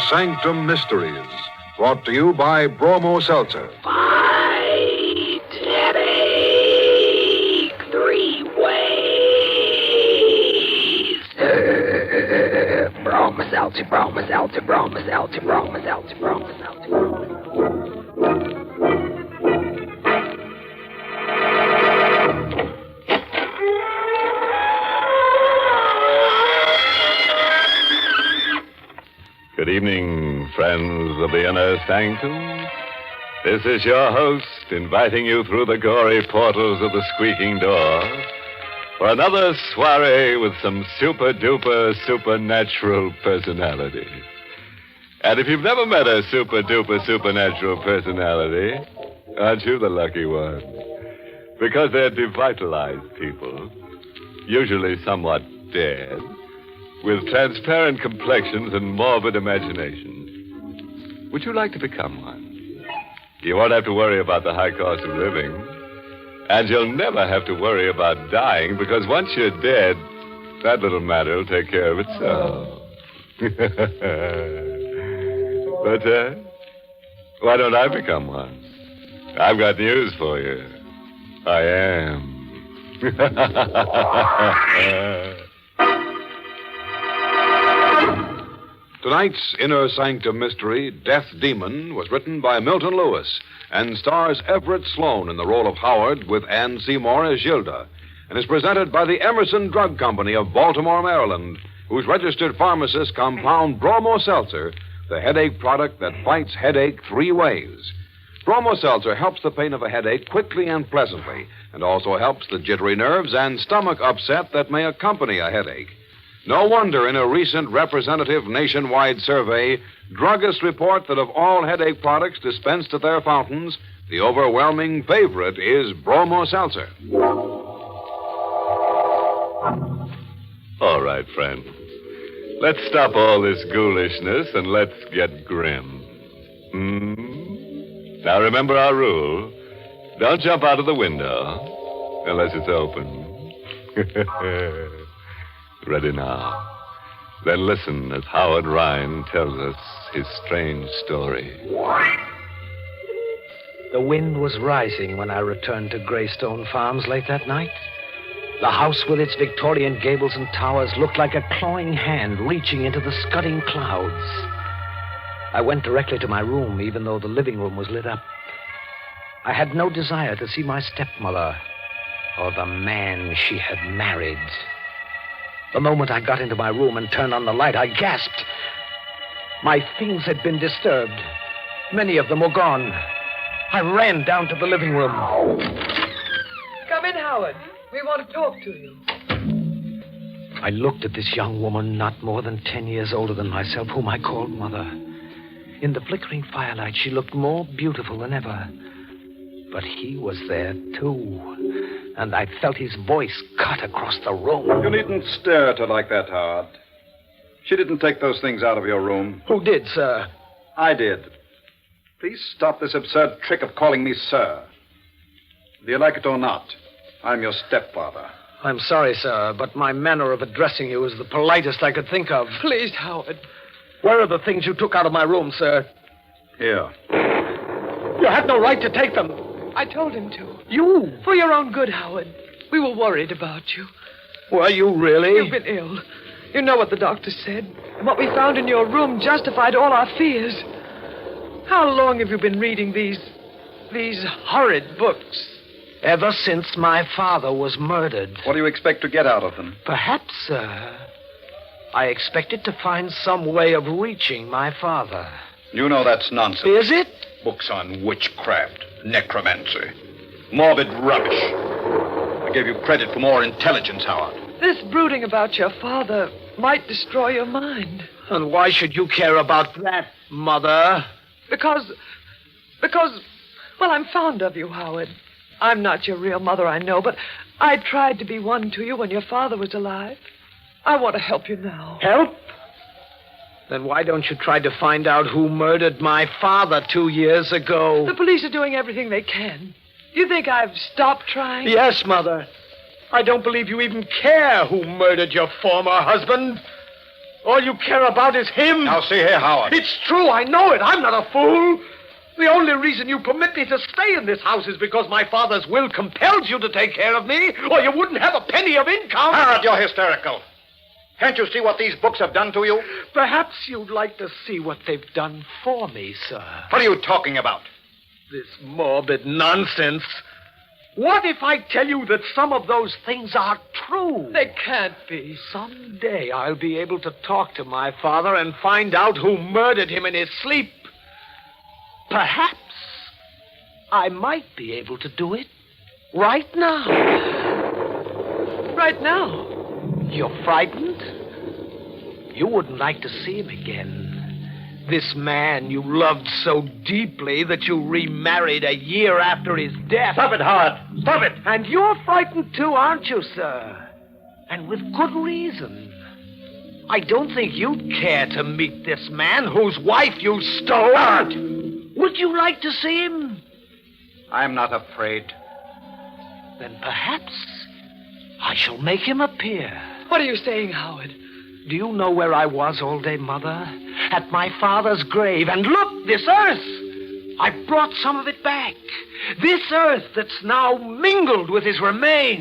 Sanctum Mysteries, brought to you by Bromo Seltzer. Fight headache 3 ways. Bromo Seltzer, Bromo Seltzer, Bromo Seltzer, Bromo Seltzer, Bromo Seltzer. Good evening, friends of the inner sanctum. This is your host, inviting you through the gory portals of the squeaking door for another soiree with some super-duper supernatural personality. And if you've never met a super-duper supernatural personality, aren't you the lucky one? Because they're devitalized people, usually somewhat dead, with transparent complexions and morbid imaginations. Would you like to become one? You won't have to worry about the high cost of living. And you'll never have to worry about dying, because once you're dead, that little matter will take care of itself. But, why don't I become one? I've got news for you. I am. Tonight's Inner Sanctum mystery, Death Demon, was written by Milton Lewis and stars Everett Sloane in the role of Howard with Ann Seymour as Gilda, and is presented by the Emerson Drug Company of Baltimore, Maryland, whose registered pharmacists compound Bromo Seltzer, the headache product that fights headache 3 ways. Bromo Seltzer helps the pain of a headache quickly and pleasantly, and also helps the jittery nerves and stomach upset that may accompany a headache. No wonder in a recent representative nationwide survey, druggists report that of all headache products dispensed at their fountains, the overwhelming favorite is Bromo Seltzer. All right, friend. Let's stop all this ghoulishness and let's get grim. Now remember our rule. Don't jump out of the window unless it's open. Ready now. Then listen as Howard Rhine tells us his strange story. The wind was rising when I returned to Greystone Farms late that night. The house with its Victorian gables and towers looked like a clawing hand reaching into the scudding clouds. I went directly to my room, even though the living room was lit up. I had no desire to see my stepmother or the man she had married. The moment I got into my room and turned on the light, I gasped. My things had been disturbed. Many of them were gone. I ran down to the living room. Come in, Howard. We want to talk to you. I looked at this young woman, not more than 10 years older than myself, whom I called Mother. In the flickering firelight, she looked more beautiful than ever. But he was there, too. And I felt his voice cut across the room. You needn't stare at her like that, Howard. She didn't take those things out of your room. Who did, sir? I did. Please stop this absurd trick of calling me sir. Do you like it or not? I'm your stepfather. I'm sorry, sir, but my manner of addressing you is the politest I could think of. Please, Howard. Where are the things you took out of my room, sir? Here. You had no right to take them. I told him to. You? For your own good, Howard. We were worried about you. Were you really? You've been ill. You know what the doctor said. What we found in your room justified all our fears. How long have you been reading these horrid books? Ever since my father was murdered. What do you expect to get out of them? Perhaps, sir, I expected to find some way of reaching my father. You know that's nonsense. Is it? Books on witchcraft, necromancy, morbid rubbish. I gave you credit for more intelligence, Howard. This brooding about your father might destroy your mind. And why should you care about that, Mother? Because, well, I'm fond of you, Howard. I'm not your real mother, I know, but I tried to be one to you when your father was alive. I want to help you now. Help? Then why don't you try to find out who murdered my father 2 years ago? The police are doing everything they can. Do you think I've stopped trying? Yes, Mother. I don't believe you even care who murdered your former husband. All you care about is him. Now, see here, Howard. It's true, I know it. I'm not a fool. The only reason you permit me to stay in this house is because my father's will compels you to take care of me, or you wouldn't have a penny of income. Howard, you're hysterical. Can't you see what these books have done to you? Perhaps you'd like to see what they've done for me, sir. What are you talking about? This morbid nonsense. What if I tell you that some of those things are true? They can't be. Someday I'll be able to talk to my father and find out who murdered him in his sleep. Perhaps I might be able to do it right now. Right now? You're frightened? You wouldn't like to see him again. This man you loved so deeply that you remarried a year after his death. Stop it, Howard. Stop it. And you're frightened too, aren't you, sir? And with good reason. I don't think you'd care to meet this man whose wife you stole. Howard! Would you like to see him? I'm not afraid. Then perhaps I shall make him appear. What are you saying, Howard? Do you know where I was all day, Mother? At my father's grave. And look, this earth. I brought some of it back. This earth that's now mingled with his remains.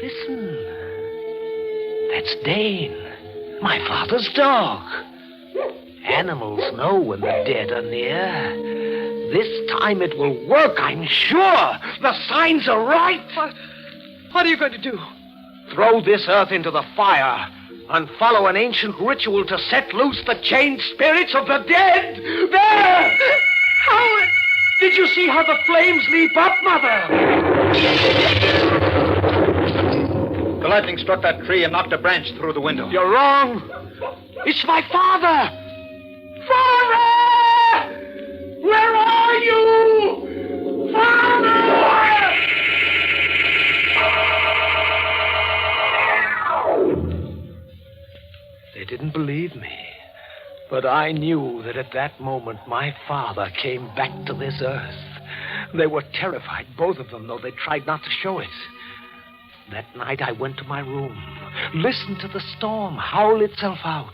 Listen. That's Dane, my father's dog. Animals know when the dead are near. This time it will work, I'm sure. The signs are right. What are you going to do? Throw this earth into the fire and follow an ancient ritual to set loose the chained spirits of the dead. There! Howard! Did you see how the flames leap up, Mother? The lightning struck that tree and knocked a branch through the window. You're wrong. It's my father. Father! Where are you? Father! They didn't believe me. But I knew that at that moment my father came back to this earth. They were terrified, both of them, though they tried not to show it. That night I went to my room, listened to the storm howl itself out.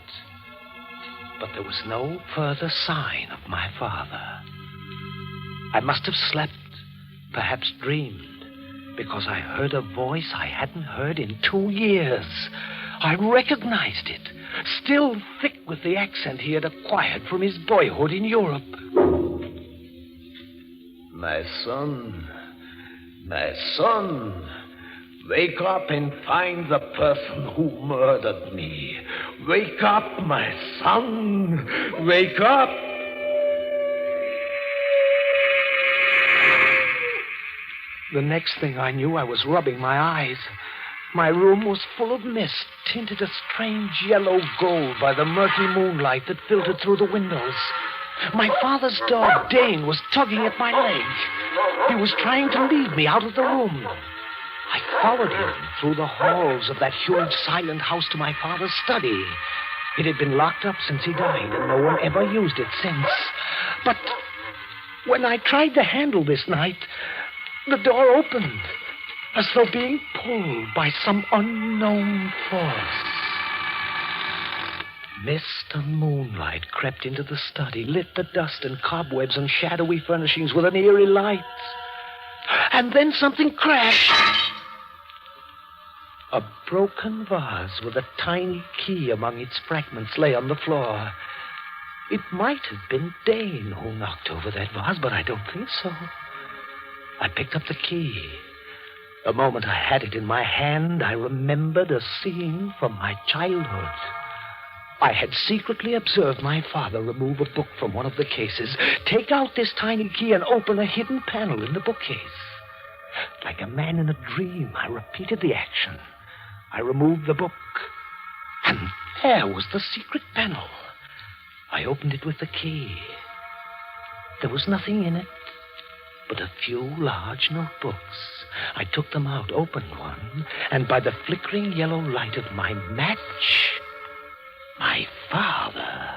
But there was no further sign of my father. I must have slept, perhaps dreamed, because I heard a voice I hadn't heard in 2 years. I recognized it, still thick with the accent he had acquired from his boyhood in Europe. My son, wake up and find the person who murdered me. Wake up, my son, wake up. The next thing I knew, I was rubbing my eyes. My room was full of mist, tinted a strange yellow gold by the murky moonlight that filtered through the windows. My father's dog, Dane, was tugging at my leg. He was trying to lead me out of the room. I followed him through the halls of that huge silent house to my father's study. It had been locked up since he died, and no one ever used it since. But when I tried the handle this night, the door opened, as though being pulled by some unknown force. Mist and moonlight crept into the study, lit the dust and cobwebs and shadowy furnishings with an eerie light. And then something crashed. A broken vase with a tiny key among its fragments lay on the floor. It might have been Dane who knocked over that vase, but I don't think so. I picked up the key. The moment I had it in my hand, I remembered a scene from my childhood. I had secretly observed my father remove a book from one of the cases, take out this tiny key, and open a hidden panel in the bookcase. Like a man in a dream, I repeated the action. I removed the book, and there was the secret panel. I opened it with the key. There was nothing in it but a few large notebooks. I took them out, opened one, and by the flickering yellow light of my match, my father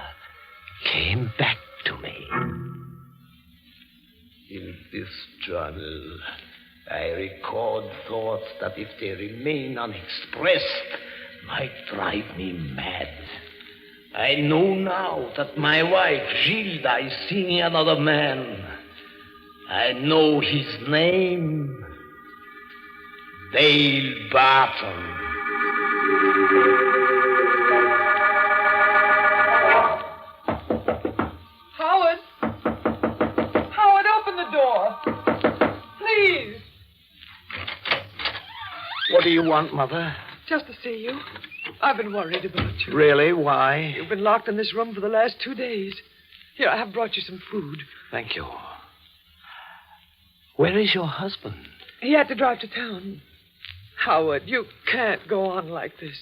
came back to me. In this journal, I record thoughts that if they remain unexpressed, might drive me mad. I know now that my wife, Gilda, is seeing another man. I know his name. Dale Barton. Howard! Howard, open the door. Please. What do you want, Mother? Just to see you. I've been worried about you. Really? Why? You've been locked in this room for the last 2 days. Here, I have brought you some food. Thank you. Where is your husband? He had to drive to town. Howard, you can't go on like this.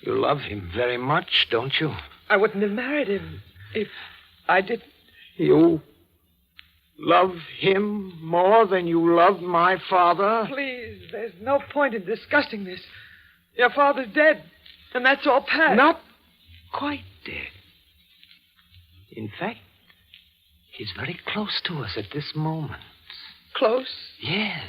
You love him very much, don't you? I wouldn't have married him if I didn't. You love him more than you love my father? Please, there's no point in discussing this. Your father's dead, and that's all past. Not quite dead. In fact, he's very close to us at this moment. Close? Yes.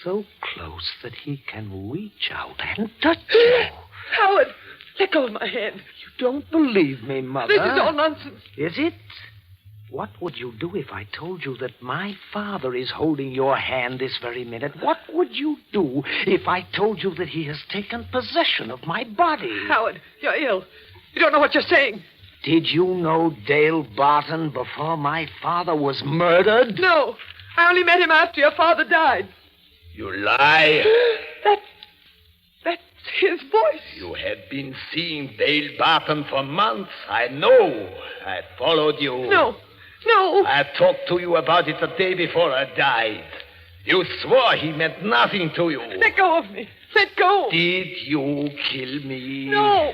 So close that he can reach out and touch you. Howard, let go of my hand. You don't believe me, Mother. This is all nonsense. Is it? What would you do if I told you that my father is holding your hand this very minute? What would you do if I told you that he has taken possession of my body? Howard, you're ill. You don't know what you're saying. Did you know Dale Barton before my father was murdered? No, I only met him after your father died. You lie. That's his voice. You had been seeing Dale Barton for months. I know. I followed you. No. I talked to you about it the day before I died. You swore he meant nothing to you. Let go of me. Let go. Did you kill me? No.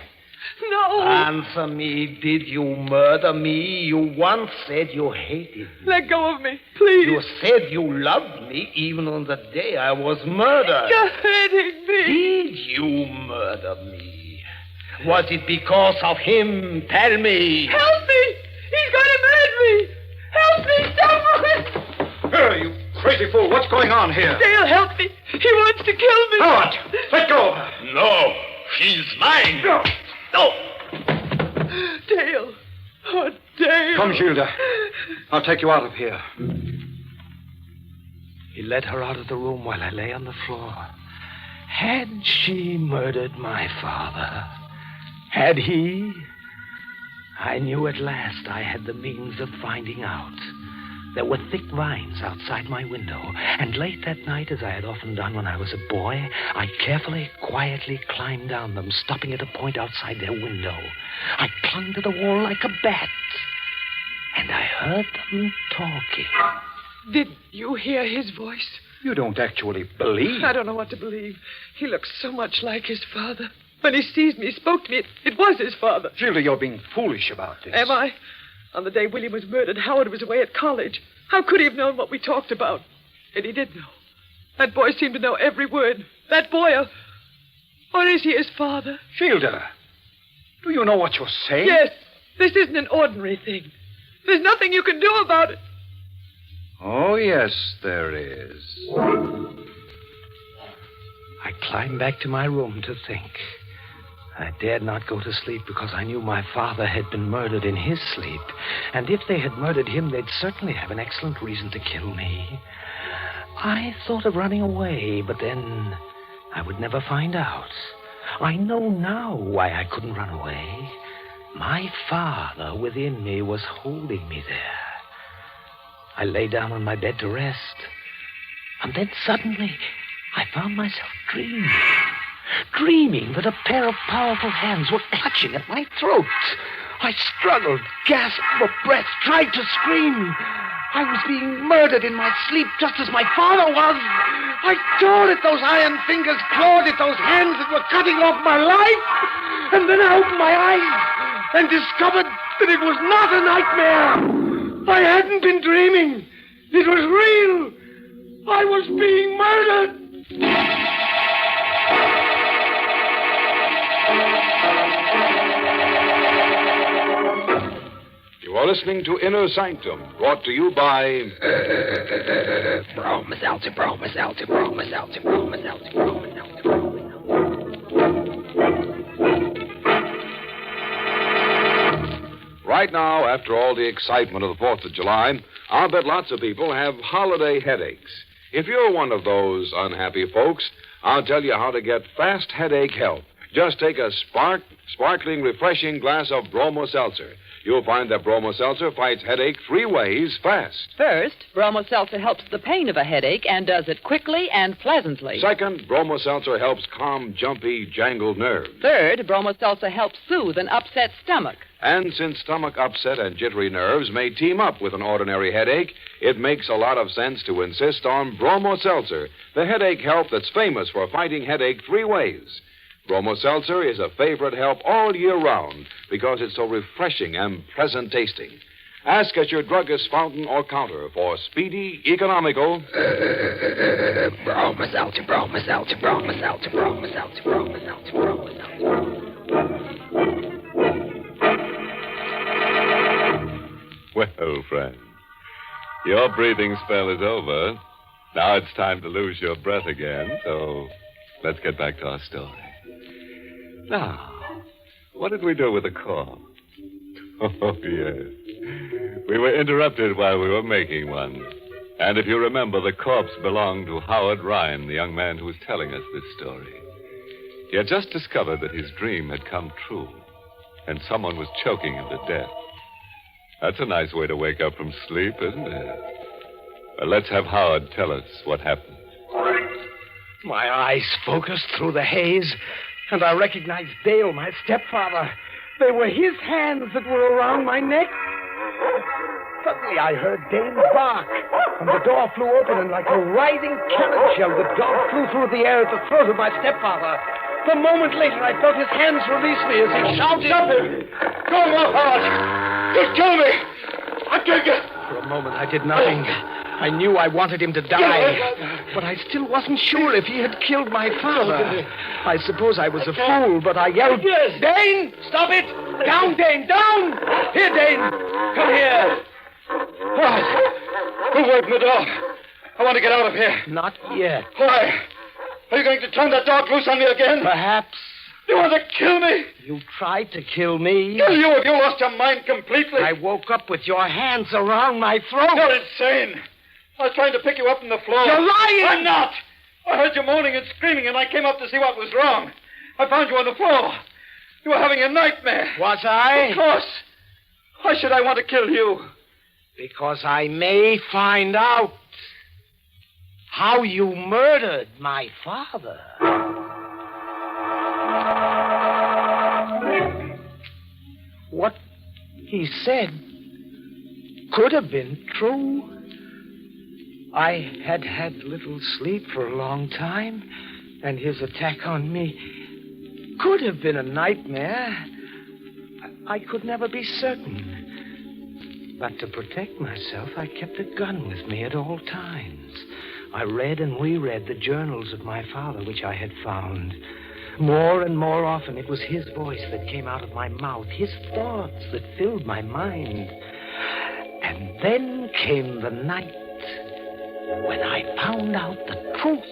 Answer me. Did you murder me? You once said you hated me. Let go of me, please. You said you loved me even on the day I was murdered. You're hurting me. Did you murder me? Was it because of him? Tell me. Help me. He's going to murder me. Help me. Stop it. Here, you crazy fool. What's going on here? Dale, help me. He wants to kill me. Howard, let go of her. No, she's mine. No. Dale. Oh, Dale. Come, Gilda. I'll take you out of here. He led her out of the room while I lay on the floor. Had she murdered my father? Had he? I knew at last I had the means of finding out. There were thick vines outside my window, and late that night, as I had often done when I was a boy, I carefully, quietly climbed down them, stopping at a point outside their window. I clung to the wall like a bat, and I heard them talking. Did you hear his voice? You don't actually believe. I don't know what to believe. He looks so much like his father. When he seized me, he spoke to me. It was his father. Gilda, you're being foolish about this. Am I? On the day William was murdered, Howard was away at college. How could he have known what we talked about? And he did know. That boy seemed to know every word. That boy, or is he his father? Gilda, do you know what you're saying? Yes. This isn't an ordinary thing. There's nothing you can do about it. Oh, yes, there is. I climbed back to my room to think. I dared not go to sleep because I knew my father had been murdered in his sleep. And if they had murdered him, they'd certainly have an excellent reason to kill me. I thought of running away, but then I would never find out. I know now why I couldn't run away. My father within me was holding me there. I lay down on my bed to rest. And then suddenly I found myself dreaming that a pair of powerful hands were clutching at my throat. I struggled, gasped for breath, tried to scream. I was being murdered in my sleep just as my father was. I tore at those iron fingers, clawed at those hands that were cutting off my life. And then I opened my eyes and discovered that it was not a nightmare. I hadn't been dreaming. It was real. I was being murdered. You are listening to Inner Sanctum, brought to you by... Bromus, Altum, Bromus, Altum, Bromus, Altum, Bromus, Altum, Bromus, Altum, Bromus, Altum. Right now, after all the excitement of the 4th of July, I'll bet lots of people have holiday headaches. If you're one of those unhappy folks, I'll tell you how to get fast headache help. Just take a sparkling, refreshing glass of Bromo Seltzer. You'll find that Bromo Seltzer fights headache 3 ways fast. First, Bromo Seltzer helps the pain of a headache and does it quickly and pleasantly. Second, Bromo Seltzer helps calm jumpy, jangled nerves. Third, Bromo Seltzer helps soothe an upset stomach. And since stomach upset and jittery nerves may team up with an ordinary headache, it makes a lot of sense to insist on Bromo Seltzer, the headache help that's famous for fighting headache 3 ways. Bromo Seltzer is a favorite help all year round because it's so refreshing and pleasant tasting. Ask at your druggist's fountain or counter for speedy, economical... Bromo Seltzer, Bromo Seltzer, Bromo Seltzer, Bromo Seltzer, Bromo Seltzer, Bromo Seltzer. Well, friends, your breathing spell is over. Now it's time to lose your breath again, so let's get back to our story. Now, what did we do with the corpse? Oh, yes. We were interrupted while we were making one. And if you remember, the corpse belonged to Howard Ryan, the young man who was telling us this story. He had just discovered that his dream had come true, and someone was choking him to death. That's a nice way to wake up from sleep, isn't it? Well, let's have Howard tell us what happened. My eyes focused through the haze, and I recognized Dale, my stepfather. They were his hands that were around my neck. Suddenly I heard Dale bark, and the door flew open, and like a writhing cannon shell, the dog flew through the air at the throat of my stepfather. A moment later, I felt his hands release me as he shouted... Stop him! Go on, Howard! Just kill me! I'll take you! For a moment, I did nothing. I knew I wanted him to die, but I still wasn't sure if he had killed my father. I suppose I was a fool, but I yelled, Dane, stop it! Down, Dane, down! Here, Dane, come here. Howard, who's open the door? I want to get out of here. Not yet. Why? Are you going to turn that dog loose on me again? Perhaps. You want to kill me? You tried to kill me. Kill you if you lost your mind completely. I woke up with your hands around my throat. You're insane. I was trying to pick you up from the floor. You're lying! I'm not! I heard you moaning and screaming, and I came up to see what was wrong. I found you on the floor. You were having a nightmare. Was I? Of course. Why should I want to kill you? Because I may find out how you murdered my father. What he said could have been true. I had had little sleep for a long time, and his attack on me could have been a nightmare. I could never be certain. But to protect myself, I kept a gun with me at all times. I read and reread the journals of my father, which I had found. More and more often, it was his voice that came out of my mouth, his thoughts that filled my mind. And then came the night when I found out the truth.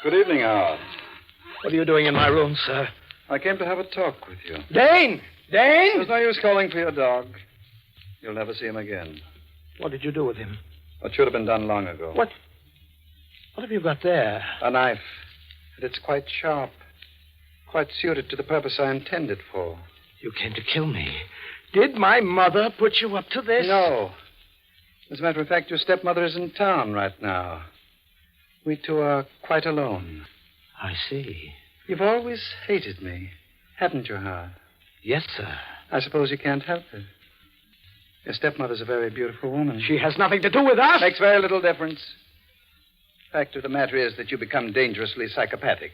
Good evening, Howard. What are you doing in my room, sir? I came to have a talk with you. Dane! Dane! There's no use calling for your dog. You'll never see him again. What did you do with him? What should have been done long ago. What have you got there? A knife. And it's quite sharp. Quite suited to the purpose I intend it for. You came to kill me. Did my mother put you up to this? No. As a matter of fact, your stepmother is in town right now. We two are quite alone. I see. You've always hated me, haven't you, Howard? Yes, sir. I suppose you can't help it. Your stepmother's a very beautiful woman. She has nothing to do with us. Makes very little difference. Fact of the matter is that you become dangerously psychopathic.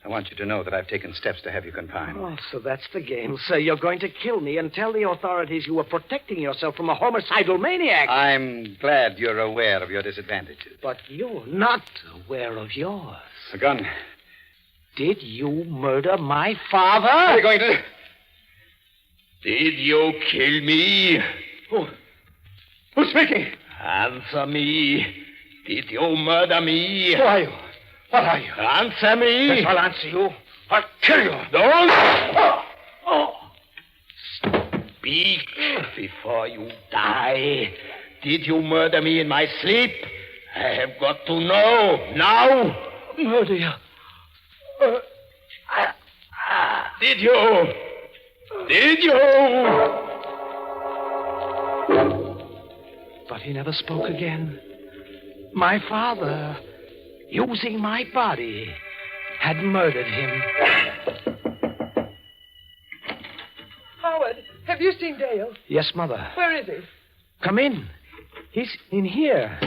I want you to know that I've taken steps to have you confined. Oh, so that's the game, sir. You're going to kill me and tell the authorities you were protecting yourself from a homicidal maniac. I'm glad you're aware of your disadvantages. But you're not aware of yours. A gun. Did you murder my father? What are you going to do? Did you kill me? Who's speaking? Answer me. Did you murder me? Who are you? What are you? Answer me. Yes, I'll answer you. I'll kill you. Don't. Speak before you die. Did you murder me in my sleep? I have got to know now. Murder you? Did you? Did you? But he never spoke again. My father, using my body, had murdered him. Howard, have you seen Dale? Yes, Mother. Where is he? Come in. He's in here.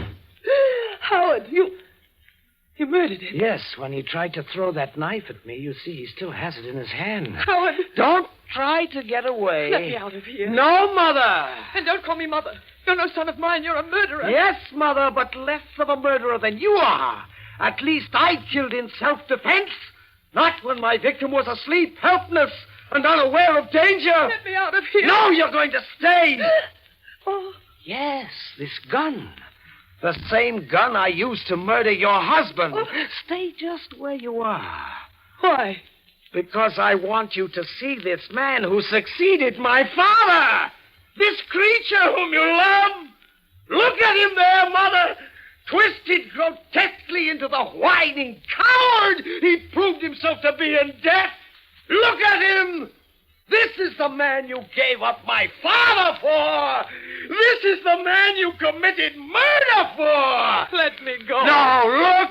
Howard, you murdered him. Yes, when he tried to throw that knife at me, you see, he still has it in his hand. Howard. Don't try to get away. Let me out of here. No, Mother. And don't call me Mother. You're no son of mine. You're a murderer. Yes, Mother, but less of a murderer than you are. At least I killed in self-defense. Not when my victim was asleep, helpless, and unaware of danger. Let me out of here. No, you're going to stay. Oh. Yes, this gun. The same gun I used to murder your husband. Oh. Stay just where you are. Why? Because I want you to see this man who succeeded my father. This creature whom you love. Look at him there, Mother. Twisted grotesquely into the whining coward he proved himself to be in death. Look at him. This is the man you gave up my father for. This is the man you committed murder for. Let me go. No, look.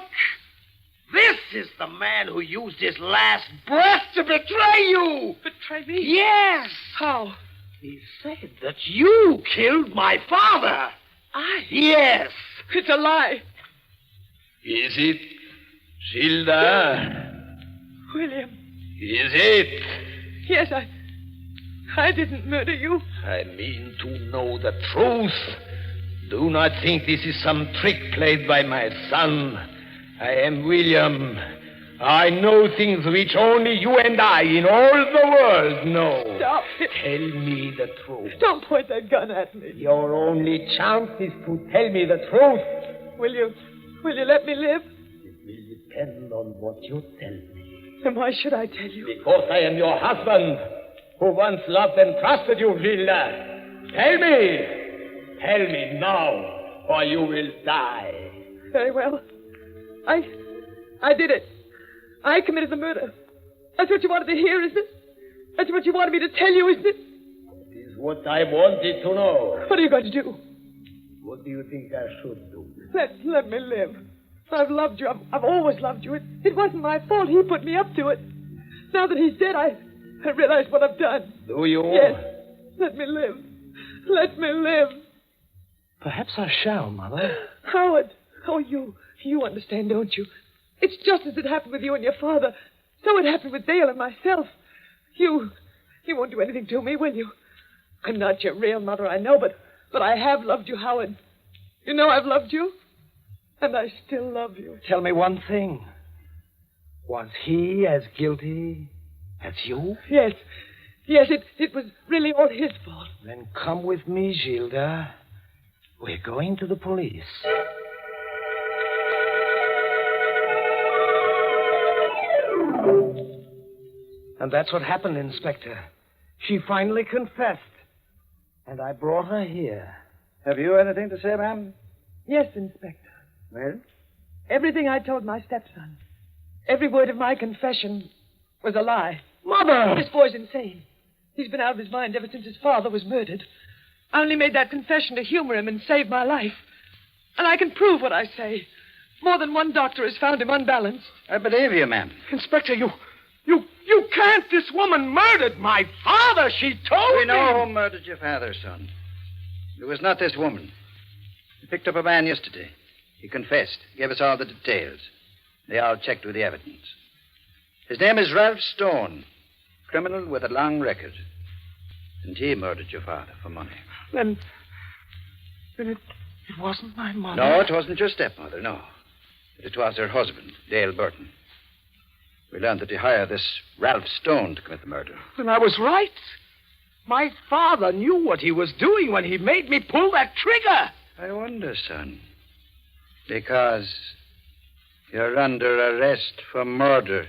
This is the man who used his last breath to betray you. Betray me? Yes. How? He said that you killed my father. I? Yes. It's a lie. Is it, Gilda? William. Is it? Yes, I didn't murder you. I mean to know the truth. Do not think this is some trick played by my son. I am William. I know things which only you and I in all the world know. Stop it. Tell me the truth. Don't point that gun at me. Your only chance is to tell me the truth. Will you let me live? It will depend on what you tell me. Then why should I tell you? Because I am your husband, who once loved and trusted you, Gilda. Tell me. Tell me now, or you will die. Very well. I did it. I committed the murder. That's what you wanted to hear, isn't it? That's what you wanted me to tell you, isn't it? It is what I wanted to know. What are you going to do? What do you think I should do? Let me live. I've loved you. I've always loved you. It wasn't my fault. He put me up to it. Now that he's dead, I realize what I've done. Do you? Yes. Let me live. Let me live. Perhaps I shall, Mother. Howard. Oh, you understand, don't you? It's just as it happened with you and your father. So it happened with Dale and myself. You won't do anything to me, will you? I'm not your real mother, I know, but I have loved you, Howard. You know I've loved you, and I still love you. Tell me one thing. Was he as guilty as you? Yes, it was really all his fault. Then come with me, Gilda. We're going to the police. And that's what happened, Inspector. She finally confessed. And I brought her here. Have you anything to say, ma'am? Yes, Inspector. Well? Everything I told my stepson, every word of my confession was a lie. Mother! This boy's insane. He's been out of his mind ever since his father was murdered. I only made that confession to humor him and save my life. And I can prove what I say. More than one doctor has found him unbalanced. I believe you, ma'am. Inspector, you can't. This woman murdered my father. She told me. We know who murdered your father, son. It was not this woman. We picked up a man yesterday. He confessed, gave us all the details. They all checked with the evidence. His name is Ralph Stone, criminal with a long record. And he murdered your father for money. Then it wasn't my mother. No, it wasn't your stepmother, no. But it was her husband, Dale Burton. We learned that he hired this Ralph Stone to commit the murder. Then I was right. My father knew what he was doing when he made me pull that trigger. I wonder, son. Because you're under arrest for murder.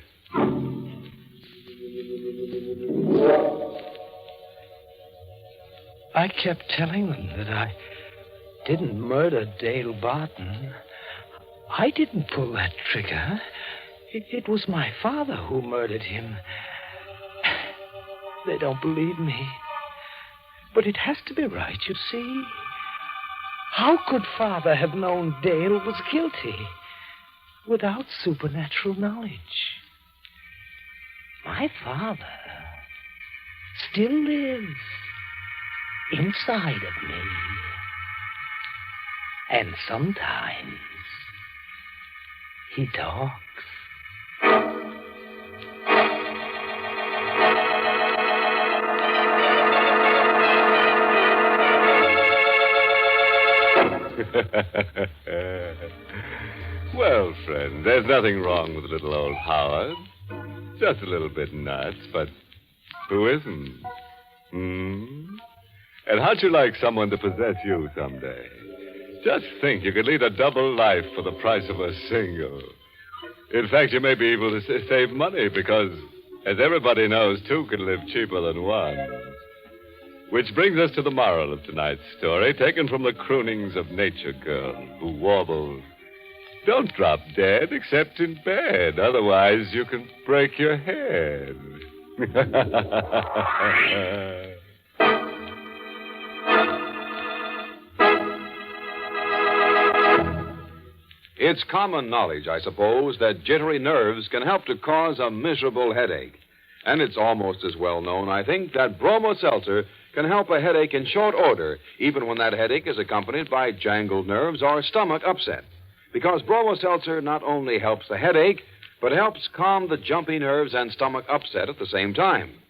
I kept telling them that I didn't murder Dale Barton. I didn't pull that trigger. It was my father who murdered him. They don't believe me. But it has to be right, you see. How could Father have known Dale was guilty without supernatural knowledge? My father still lives inside of me. And sometimes he talks. Well, friend, there's nothing wrong with little old Howard. Just a little bit nuts, but who isn't? And how'd you like someone to possess you someday? Just think, you could lead a double life for the price of a single. In fact, you may be able to save money because, as everybody knows, two can live cheaper than one. Which brings us to the moral of tonight's story, taken from the croonings of Nature Girl, who warbles, "Don't drop dead except in bed, otherwise you can break your head." It's common knowledge, I suppose, that jittery nerves can help to cause a miserable headache. And it's almost as well known, I think, that Bromo Seltzer can help a headache in short order, even when that headache is accompanied by jangled nerves or stomach upset. Because Bromo Seltzer not only helps the headache, but helps calm the jumpy nerves and stomach upset at the same time.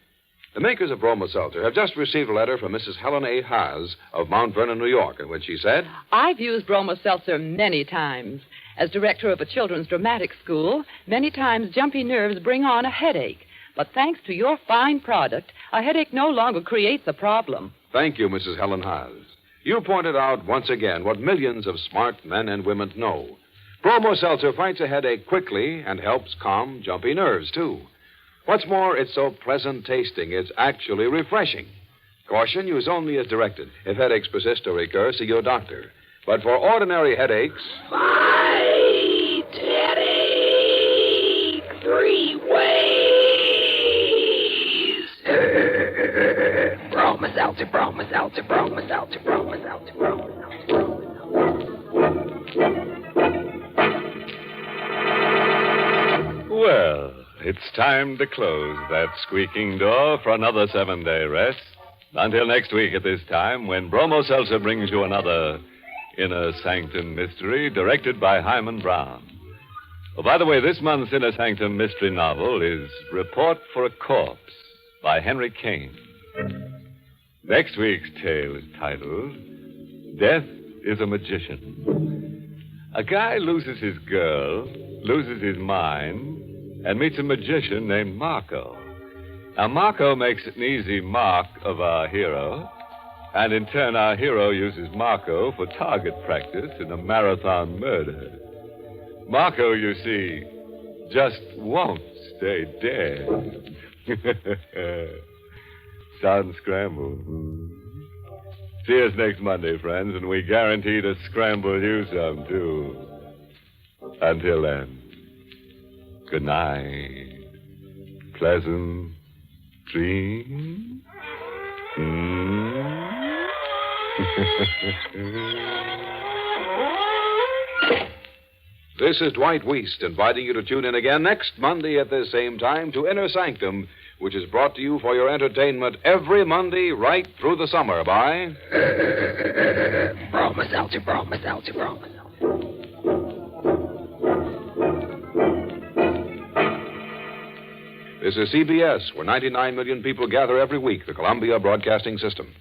The makers of Bromo Seltzer have just received a letter from Mrs. Helen A. Haas of Mount Vernon, New York, in which she said, I've used Bromo Seltzer many times. As director of a children's dramatic school, many times jumpy nerves bring on a headache. But thanks to your fine product, a headache no longer creates a problem. Thank you, Mrs. Helen Haas. You pointed out once again what millions of smart men and women know. Bromo Seltzer fights a headache quickly and helps calm jumpy nerves, too. What's more, it's so pleasant tasting, it's actually refreshing. Caution, use only as directed. If headaches persist or recur, see your doctor. But for ordinary headaches... Fight headache 3 ways. Bromo Seltzer, Bromo Seltzer, Bromo Seltzer, Bromo Seltzer, Bromo Seltzer. Well, it's time to close that squeaking door for another 7-day rest. Until next week at this time, when Bromo Seltzer brings you another Inner Sanctum mystery, directed by Hyman Brown. Oh, by the way, this month's Inner Sanctum mystery novel is Report for a Corpse by Henry Kane. Next week's tale is titled Death is a Magician. A guy loses his girl, loses his mind, and meets a magician named Marco. Now, Marco makes an easy mark of our hero, and in turn, our hero uses Marco for target practice in a marathon murder. Marco, you see, just won't stay dead. Sound scrambled. See us next Monday, friends, and we guarantee to scramble you some, too. Until then, good night. Pleasant dreams. This is Dwight Weist inviting you to tune in again next Monday at this same time to Inner Sanctum, which is brought to you for your entertainment every Monday right through the summer by... Bromo Seltzer, Bromo Seltzer, Bromo Seltzer. This is CBS, where 99 million people gather every week, the Columbia Broadcasting System.